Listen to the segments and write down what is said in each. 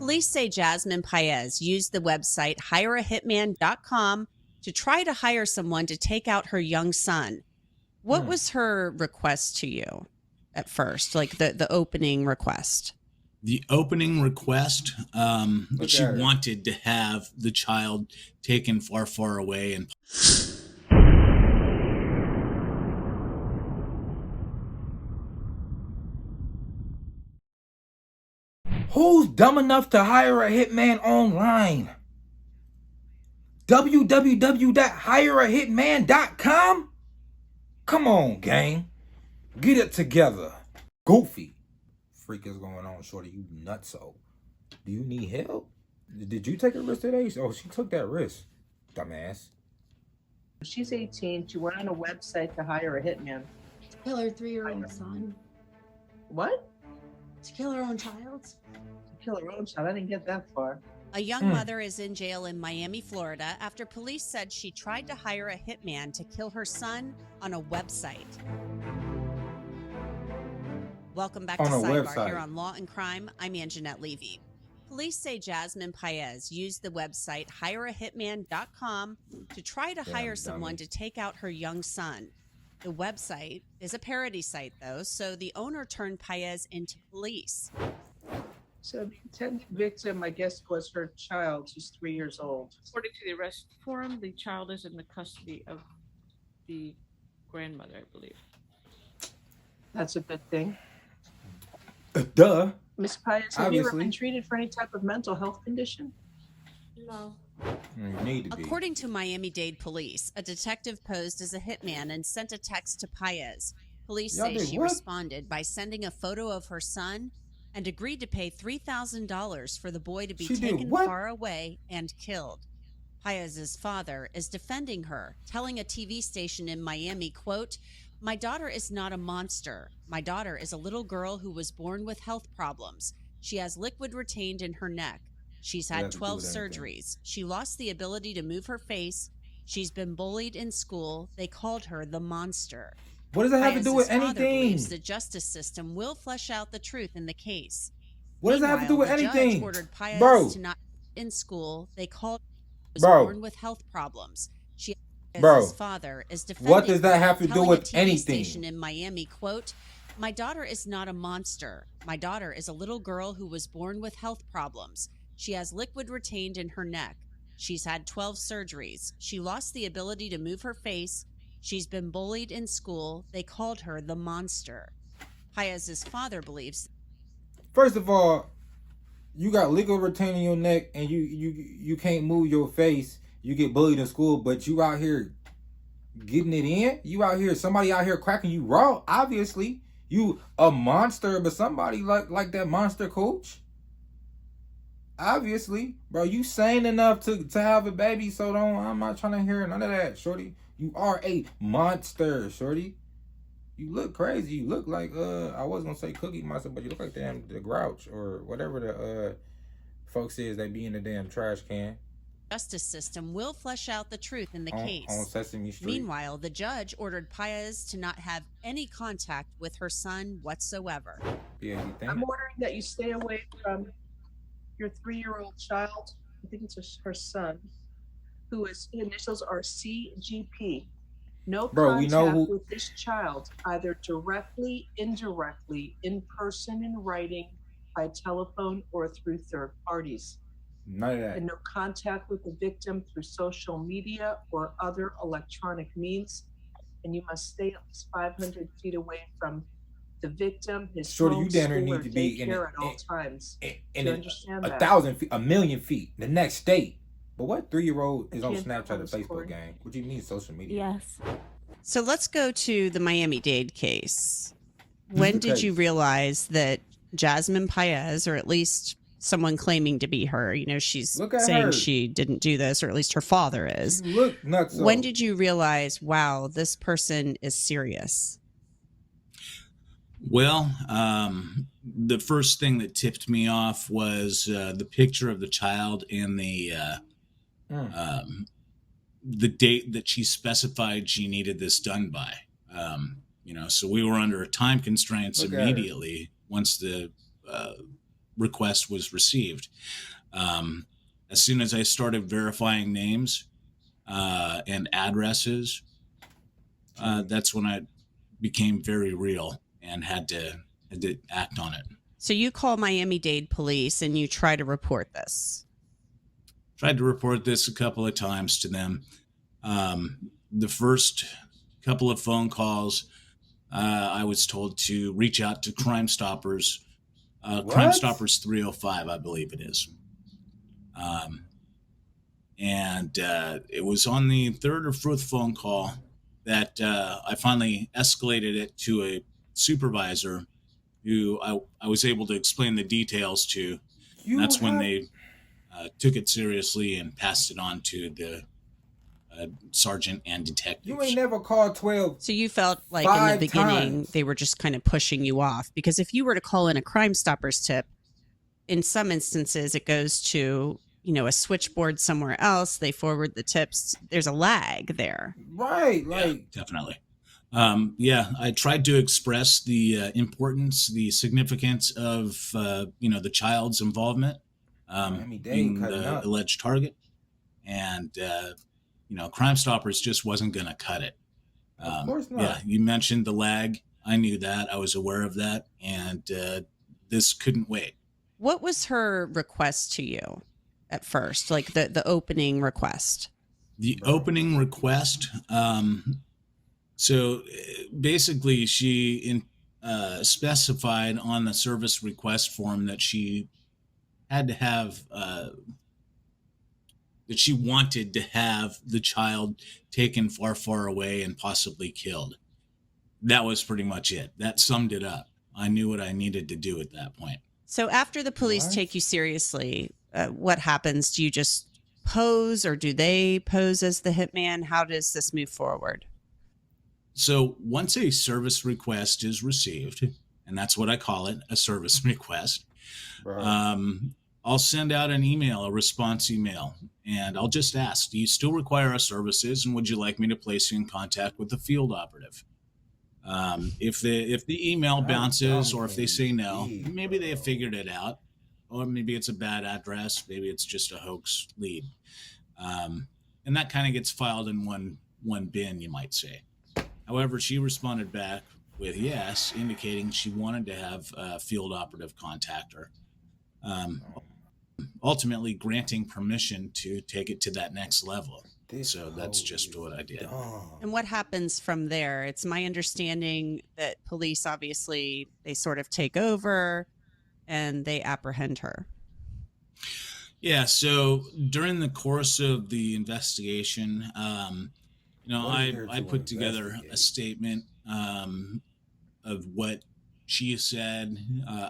Police say Jasmine Paez used the website hireahitman.com to try to hire someone to take out her young son. What was her request to you at first, like the opening request? The opening request, she wanted to have the child taken far, far away and Who's dumb enough to hire a hitman online? www.hireahitman.com? Come on, gang. Get it together. Goofy. Freak is going on, shorty. You nutso. Do you need help? Did you take a risk today? Oh, she took that risk. Dumbass. She's 18. She went on a website to hire a hitman. To kill her 3-year-old son. What? To kill her own child? To kill her own child? I didn't get that far. A young mother is in jail in Miami, Florida, after police said she tried to hire a hitman to kill her son on a website. Welcome back to Sidebar here on Law and Crime. I'm Anjanette Levy. Police say Jasmine Paez used the website hireahitman.com to try to hire someone to take out her young son. The website is a parody site, though, so the owner turned Paez into police. So the intended victim, I guess, was her child. She's 3 years old. According to the arrest form, the child is in the custody of the grandmother, I believe. That's a good thing. Duh. Ms. Paez, have you ever been treated for any type of mental health condition? No. You need to be. According to Miami-Dade police, a detective posed as a hitman and sent a text to Paez. Police say she responded by sending a photo of her son and agreed to pay $3,000 for the boy to be taken far away and killed. Paez's father is defending her, telling a TV station in Miami, quote, "My daughter is not a monster. My daughter is a little girl who was born with health problems. She has liquid retained in her neck. She's had 12 surgeries. She lost the ability to move her face. She's been bullied in school. They called her the monster." What does that have to do with anything? Believes the justice system will flesh out the truth in the case. What does that have to do with anything? Judge ordered Paez to not in school. They called was born with health problems. His father is defending. What does that have to do with anything? Station in Miami, quote, "My daughter is not a monster. My daughter is a little girl who was born with health problems. She has liquid retained in her neck. She's had 12 surgeries. She lost the ability to move her face. She's been bullied in school. They called her the monster." Paez's father believes. First of all, you got liquid retained in your neck and you can't move your face. You get bullied in school, but you out here getting it in. You out here, somebody out here cracking you raw. Obviously, you a monster, but somebody like that monster coach. Obviously, bro, you sane enough to have a baby, so I'm not trying to hear none of that, shorty. You are a monster, shorty. You look crazy. You look like I was gonna say Cookie Monster, but you look like the Grouch or whatever the folks is that be in the damn trash can. Justice system will flesh out the truth in the case. On Sesame Street. Meanwhile, the judge ordered Paez to not have any contact with her son whatsoever. Yeah, I'm ordering that you stay away from your 3-year-old child. I think it's her son, whose initials are CGP. No contact with this child, either directly, indirectly, in person, in writing, by telephone, or through third parties. None of that. And no contact with the victim through social media or other electronic means. And you must stay at least 500 feet away from the victim, his home, school, or daycare at all times. In a 1,000 feet, 1,000,000 feet, the next state. But what 3-year-old is on Snapchat or Facebook, gang? What do you mean social media? Yes. So let's go to the Miami-Dade case. When did you realize that Jasmine Paez, or at least someone claiming to be her, she's saying she didn't do this, or at least her father is. Look nuts. When did you realize, wow, this person is serious? Well, the first thing that tipped me off was the picture of the child and the date that she specified she needed this done by. So we were under time constraints immediately once request was received. As soon as I started verifying names and addresses, that's when I became very real and had to act on it. So you call Miami-Dade police and you try to report this. Tried to report this a couple of times to them. The first couple of phone calls, I was told to reach out to Crime Stoppers, Crime Stoppers 305, I believe it is. And it was on the third or fourth phone call that I finally escalated it to a supervisor who I was able to explain the details to. That's when they took it seriously and passed it on to the sergeant and detectives. You ain't never called 12. So you felt like in the beginning they were just kind of pushing you off, because if you were to call in a Crime Stoppers tip, in some instances it goes to, you know, a switchboard somewhere else. They forward the tips. There's a lag there. Right. Yeah, definitely. I tried to express the importance, the significance of, the child's involvement, being the alleged target. And, Crime Stoppers just wasn't going to cut it. Of course not. Yeah, you mentioned the lag. I knew that. I was aware of that. And this couldn't wait. What was her request to you at first, like the opening request? The opening request, so basically she specified on the service request form that she had to have, that she wanted to have the child taken far, far away and possibly killed. That was pretty much it. That summed it up. I knew what I needed to do at that point. So after the police take you seriously, what happens? Do you just pose, or do they pose as the hitman? How does this move forward? So once a service request is received, and that's what I call it, a service request, I'll send out an email, a response email, and I'll just ask, do you still require our services, and would you like me to place you in contact with the field operative? If the email bounces, or if they say no, maybe they have figured it out, or maybe it's a bad address, maybe it's just a hoax lead, and that kind of gets filed in one bin, you might say. However, she responded back with yes, indicating she wanted to have a field operative contact her, ultimately granting permission to take it to that next level. So that's just what I did. And what happens from there? It's my understanding that police, obviously, they sort of take over and they apprehend her. Yeah. So during the course of the investigation, I put together a statement of what she said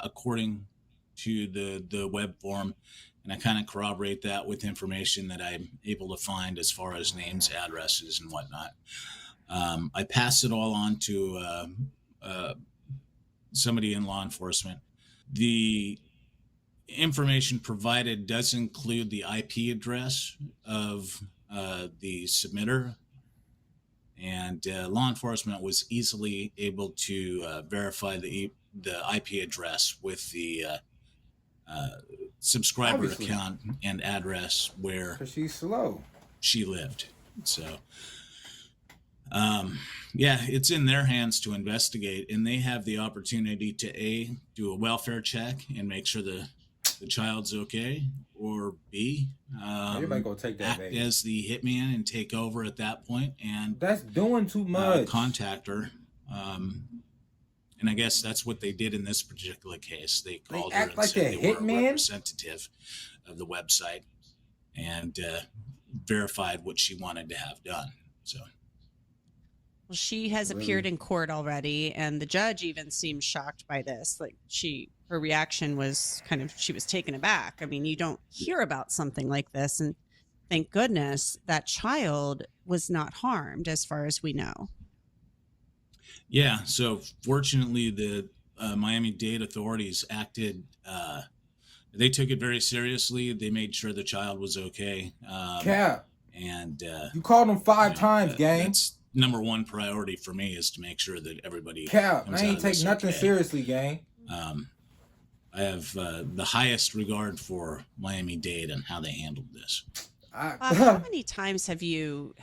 according to the web form. And I kind of corroborate that with information that I'm able to find as far as names, addresses, and whatnot. I pass it all on to somebody in law enforcement. The information provided does include the IP address of the submitter, and law enforcement was easily able to verify the IP address with the subscriber account and address where she's slow. She lived. So, it's in their hands to investigate, and they have the opportunity to do a welfare check and make sure the child's okay, or B, everybody gonna take that act baby as the hitman and take over at that point, and that's doing too much. Contact her. And I guess that's what they did in this particular case. They called her and like said they were a hitman? representative of the website, and verified what she wanted to have done. So, well, she has appeared in court already, and the judge even seemed shocked by this. Like her reaction was she was taken aback. I mean, you don't hear about something like this, and thank goodness that child was not harmed, as far as we know. Yeah, so fortunately, the Miami-Dade authorities acted. They took it very seriously. They made sure the child was okay. Cap. And you called them 5 times, gang. That's number one priority for me, is to make sure that everybody. Cap, I ain't take nothing seriously, gang. I have the highest regard for Miami-Dade and how they handled this. How many times have you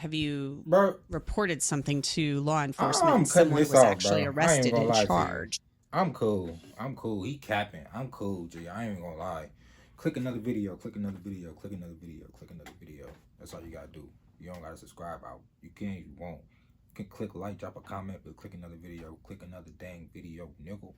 reported something to law enforcement and someone was actually arrested and charged? I'm cool. He capping. I'm cool, G. I ain't gonna lie. Click another video. Click another video. Click another video. Click another video. That's all you gotta do. You don't gotta subscribe out. You can, you won't. You can click like, drop a comment, but click another video. Click another dang video, nigga.